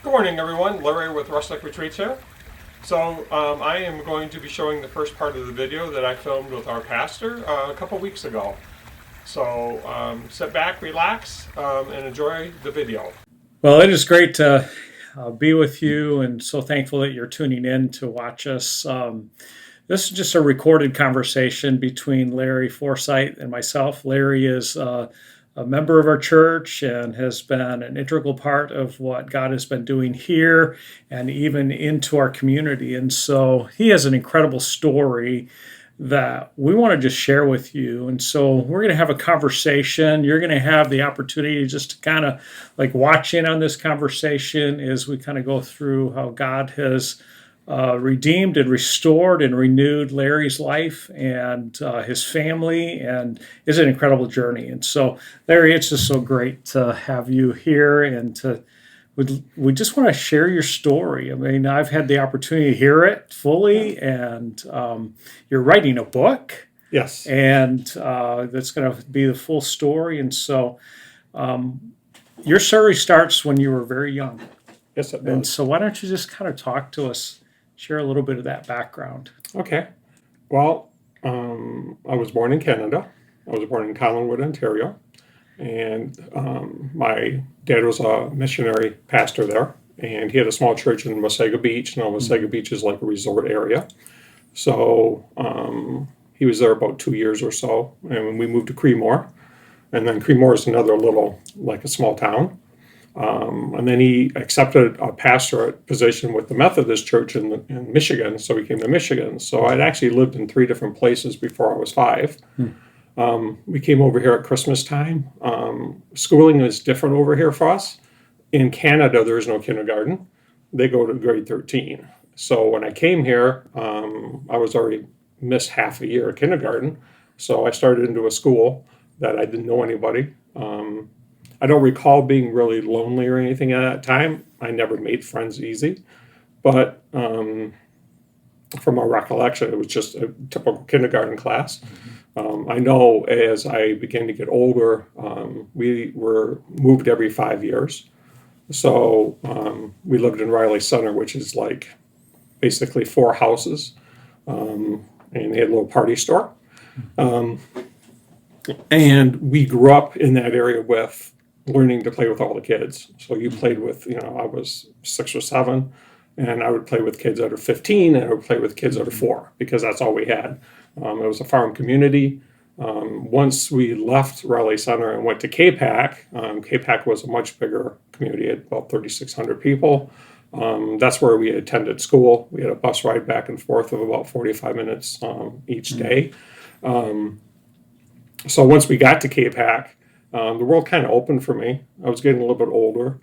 Good morning, everyone. Larry with Rustic Retreats here. So I am going to be showing the first part of the video that I filmed with our pastor a couple weeks ago. So sit back, relax, and enjoy the video. Well, it is great to be with you, and so thankful that you're tuning in to watch us. This is just a recorded conversation between Larry Forsythe and myself. Larry is a member of our church and has been an integral part of what God has been doing here and even into our community. And so he has an incredible story that we want to just share with you. And so we're going to have a conversation. You're going to have the opportunity just to kind of like watch in on this conversation as we kind of go through how God has redeemed and restored and renewed Larry's life and his family, and it's an incredible journey. And so, Larry, it's just so great to have you here, and we just want to share your story. I mean, I've had the opportunity to hear it fully, and you're writing a book. Yes. And that's going to be the full story. And so, your story starts when you were very young. Yes, it And does. so, why don't you just kind of talk to us? Share a little bit of that background. Okay. Well, I was born in Canada. I was born in Collingwood, Ontario. And my dad was a missionary pastor there. And he had a small church in Wasaga Beach. Now, Wasaga Beach is like a resort area. So he was there about 2 years or so. And we moved to Creemore. And then Creemore is another little, like a small town. And then he accepted a pastorate position with the Methodist Church in Michigan, so he came to Michigan. So I'd actually lived in 3 different places before I was 5. We came over here at Christmas time. Schooling is different over here for us. In Canada, there is no kindergarten. They go to grade 13. So when I came here, I was already missed half a year of kindergarten. So I started into a school that I didn't know anybody. I don't recall being really lonely or anything at that time. I never made friends easy. But from my recollection, it was just a typical kindergarten class. I know as I began to get older, we were moved every 5 years. So we lived in Riley Center, which is like basically 4 houses. And they had a little party store. And we grew up in that area with learning to play with all the kids. So you played with, I was 6 or 7, and I would play with kids that are 15, and I would play with kids that are 4, because that's all we had. It was a farm community. Once we left Raleigh Center and went to K-Pac, K-Pac was a much bigger community, at about 3,600 people. That's where we attended school. We had a bus ride back and forth of about 45 minutes each day. So once we got to K-Pac, the world kind of opened for me. I was getting a little bit older.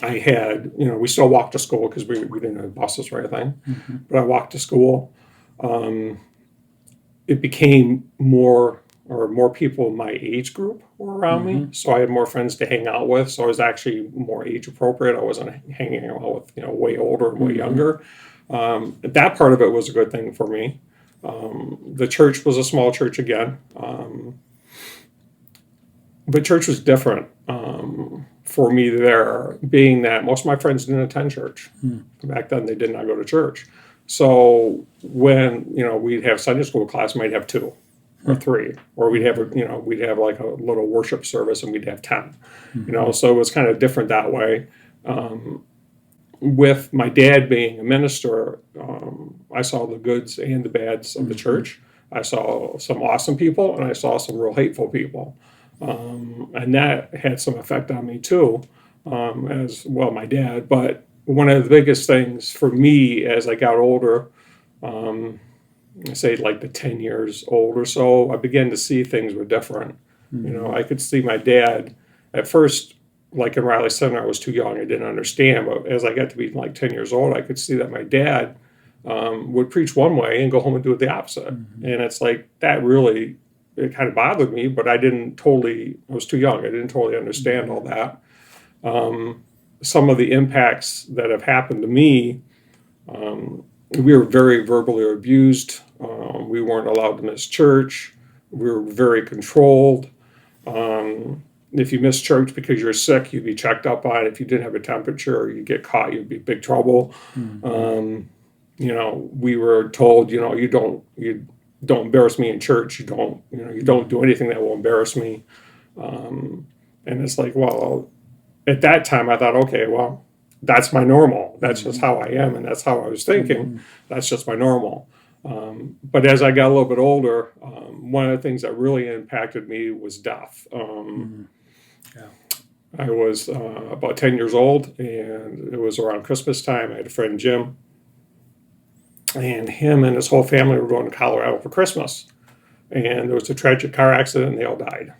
I had, we still walked to school because we didn't have buses or anything. But I walked to school. It became more people in my age group were around me. So I had more friends to hang out with. So I was actually more age appropriate. I wasn't hanging out with, way older and way younger. That part of it was a good thing for me. The church was a small church again. But church was different for me there, being that most of my friends didn't attend church. Back then, they did not go to church. So when, we'd have Sunday school class, we might have 2 or 3, or we'd have, we'd have like a little worship service and we'd have 10, so it was kind of different that way. With my dad being a minister, I saw the goods and the bads of the church. I saw some awesome people, and I saw some real hateful people. And that had some effect on me too, as well, my dad. But one of the biggest things for me as I got older, I say like the 10 years old or so, I began to see things were different. I could see my dad at first, like in Riley Center, I was too young. I didn't understand. But as I got to be like 10 years old, I could see that my dad would preach one way and go home and do it the opposite. And it's like that really, it kind of bothered me, but I was too young. I didn't totally understand all that. Some of the impacts that have happened to me, we were very verbally abused. We weren't allowed to miss church. We were very controlled. if you missed church because you're sick, you'd be checked up on. If you didn't have a temperature, you'd get caught, you'd be in big trouble. We were told, you don't embarrass me in church. You don't do anything that will embarrass me. And it's like, well, at that time I thought, okay, well, that's my normal. That's just how I am, and that's how I was thinking. That's just my normal. But as I got a little bit older, one of the things that really impacted me was death. Yeah. I was about 10 years old, and it was around Christmas time. I had a friend, Jim, and him and his whole family were going to Colorado for Christmas. And there was a tragic car accident, and they all died.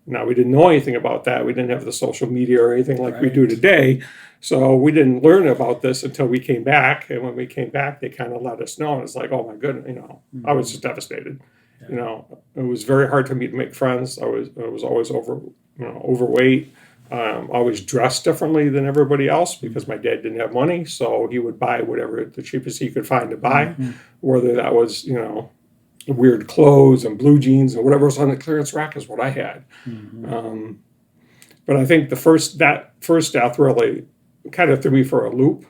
Now, we didn't know anything about that. We didn't have the social media or anything like we do today. So we didn't learn about this until we came back. And when we came back, they kind of let us know. And it's like, oh, my goodness, I was just devastated. It was very hard for me to make friends. I was always overweight. Always dressed differently than everybody else because my dad didn't have money. So he would buy whatever the cheapest he could find to buy, whether that was, weird clothes and blue jeans and whatever was on the clearance rack is what I had. But I think that first death really kind of threw me for a loop.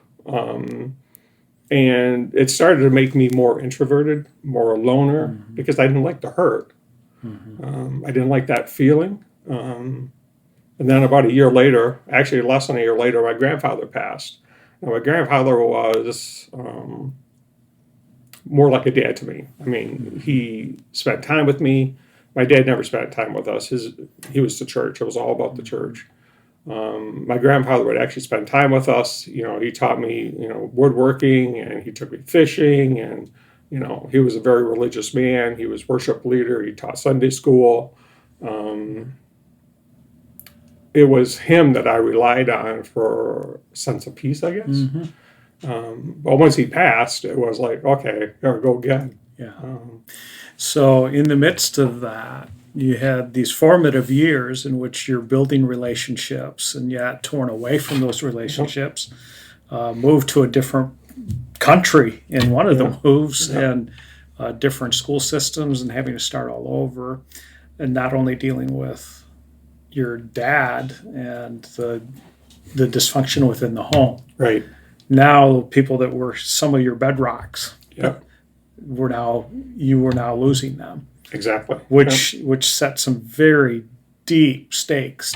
And it started to make me more introverted, more a loner, because I didn't like to hurt. I didn't like that feeling. And then about a year later, actually less than a year later, my grandfather passed. Now, my grandfather was more like a dad to me. I mean, he spent time with me. My dad never spent time with us. He was the church. It was all about the church. My grandfather would actually spend time with us. He taught me, woodworking, and he took me fishing, and, he was a very religious man. He was worship leader. He taught Sunday school. It was him that I relied on for a sense of peace, I guess. But once he passed, it was like, okay, gotta go again. Yeah. So in the midst of that, you had these formative years in which you're building relationships, and yet torn away from those relationships, moved to a different country in one of the moves, and different school systems, and having to start all over, and not only dealing with your dad and the dysfunction within the home. Right. Now, people that were some of your bedrocks, Yeah. you were now losing them. Exactly. Which set some very deep stakes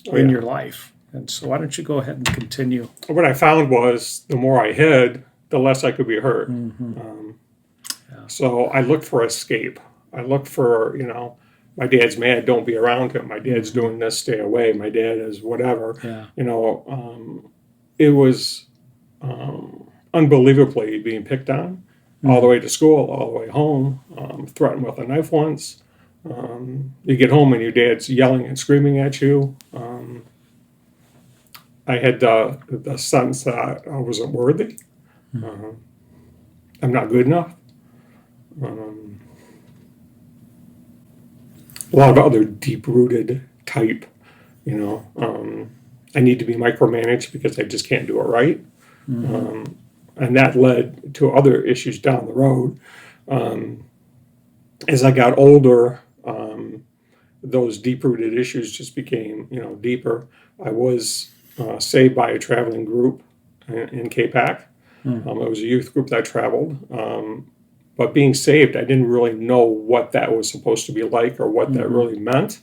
in your life. And so why don't you go ahead and continue? What I found was the more I hid, the less I could be hurt. So I looked for escape. I looked for, my dad's mad, don't be around him. My dad's doing this, stay away. My dad is whatever. Yeah. It was unbelievably being picked on all the way to school, all the way home, threatened with a knife once. You get home and your dad's yelling and screaming at you. I had the sense that I wasn't worthy. I'm not good enough. A lot of other deep-rooted type, I need to be micromanaged because I just can't do it right. And that led to other issues down the road. As I got older, those deep-rooted issues just became, deeper. I was saved by a traveling group in K-Pac. It was a youth group that traveled. But being saved, I didn't really know what that was supposed to be like or what that really meant.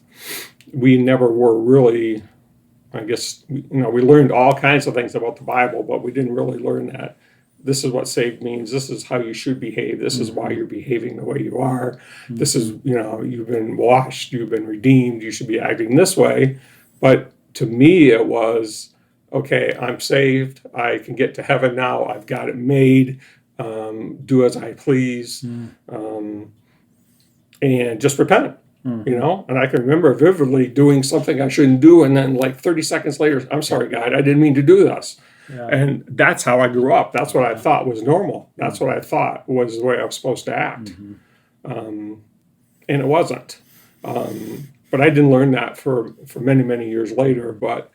We never were really, I guess, we learned all kinds of things about the Bible, but we didn't really learn that this is what saved means. This is how you should behave. This is why you're behaving the way you are. This is, you've been washed, you've been redeemed, you should be acting this way. But to me, it was, okay, I'm saved. I can get to heaven now. I've got it made. Do as I please, and just repent, And I can remember vividly doing something I shouldn't do, and then like 30 seconds later, I'm sorry, God, I didn't mean to do this. Yeah. And that's how I grew up. That's what I thought was normal. That's what I thought was the way I was supposed to act, and it wasn't. But I didn't learn that for many, many years later. But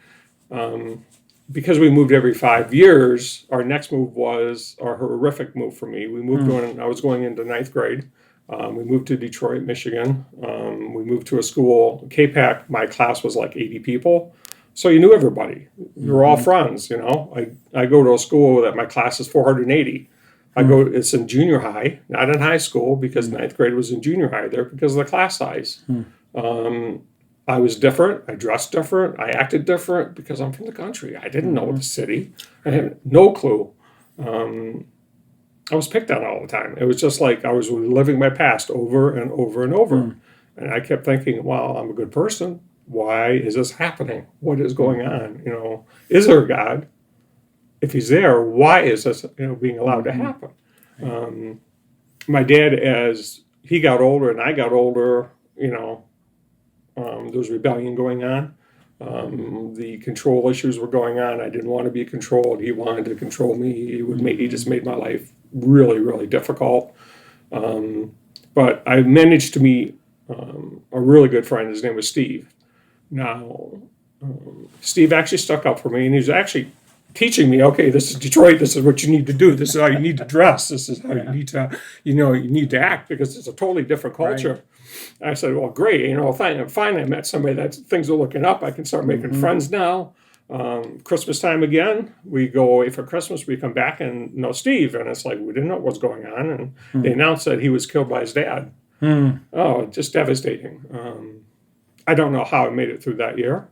because we moved every 5 years, our next move was a horrific move for me. We moved when I was going into ninth grade. We moved to Detroit, Michigan. We moved to a school, KPAC. My class was like 80 people. So you knew everybody. You were all friends, you know. I go to a school that my class is 480. It's in junior high, not in high school, because ninth grade was in junior high there because of the class size. I was different. I dressed different. I acted different because I'm from the country. I didn't know the city. I had no clue. I was picked on all the time. It was just like I was living my past over and over and over. And I kept thinking, wow, I'm a good person. Why is this happening? What is going on? You know, is there a God? If he's there, why is this, being allowed to happen? My dad, as he got older and I got older, there was rebellion going on. The control issues were going on. I didn't want to be controlled. He wanted to control me. He just made my life really, really difficult. But I managed to meet a really good friend. His name was Steve. Now, Steve actually stuck up for me, and he was actually teaching me, okay, this is Detroit. This is what you need to do. This is how you need to dress. This is how you need to, you need to act, because it's a totally different culture. Right. I said, well, great. Finally I met somebody that things are looking up. I can start making friends now. Christmas time again, we go away for Christmas. We come back and no Steve. And it's like, we didn't know what was going on. And they announced that he was killed by his dad. Oh, just devastating. I don't know how I made it through that year.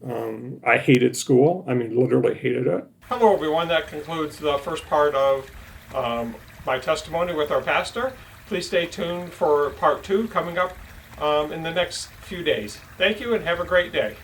I hated school. I mean, literally hated it. Hello, everyone. That concludes the first part of my testimony with our pastor. Please stay tuned for part 2 coming up in the next few days. Thank you and have a great day.